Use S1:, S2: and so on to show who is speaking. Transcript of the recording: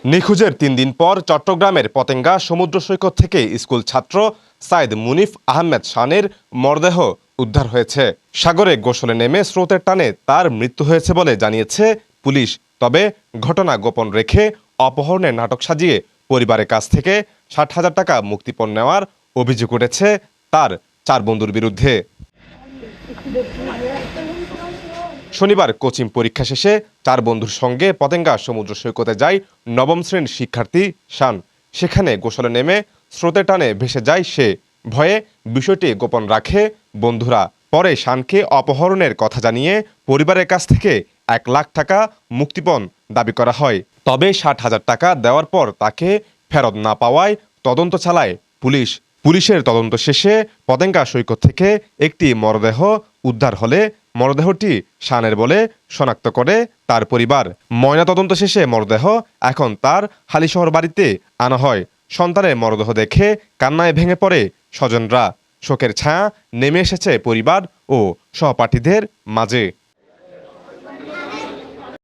S1: নিখোঁজের ৩ দিন পর চট্টগ্রামের পতেঙ্গা সমুদ্র সৈকত থেকে স্কুল ছাত্র সাইদ মুনিফ আহমেদ শানের মরদেহ উদ্ধার হয়েছে। সাগরে গোসলে নেমে স্রোতের টানে তার মৃত্যু হয়েছে বলে জানিয়েছে পুলিশ। তবে ঘটনা গোপন রেখে অপহরণের নাটক সাজিয়ে পরিবারের কাছ থেকে ৬০,০০০ টাকা মুক্তিপণ নেওয়ার অভিযোগ উঠেছে তার ৪ বন্ধুর বিরুদ্ধে। শনিবার কোচিং পরীক্ষা শেষে ৪ বন্ধুর সঙ্গে পতেঙ্গা সমুদ্র সৈকতে যায় নবম শ্রেণীর শিক্ষার্থী শান। সেখানে গোসলে নেমে স্রোতের টানে ভেসে যায় সে। ভয়ে বিষয়টি গোপন রাখে বন্ধুরা। পরে শানকে অপহরণের কথা জানিয়ে পরিবারের কাছ থেকে ১ লাখ টাকা মুক্তিপণ দাবি করা হয়। তবে ৬০,০০০ টাকা দেওয়ার পর তাকে ফেরত না পাওয়ায় তদন্ত চালায় পুলিশ। পুলিশের তদন্ত শেষে পতেঙ্গা সৈকত থেকে একটি মরদেহ উদ্ধার হলে মরদেহটি শানের বলে শনাক্ত করে তার পরিবার। ময়নাতদন্ত শেষে মরদেহ এখন তার হালিশহর বাড়িতে আনা হয়। সন্তানের মরদেহ দেখে কান্নায় ভেঙে পড়ে স্বজনরা। শোকের ছায়া নেমে এসেছে পরিবার ও সহপাঠীদের মাঝে।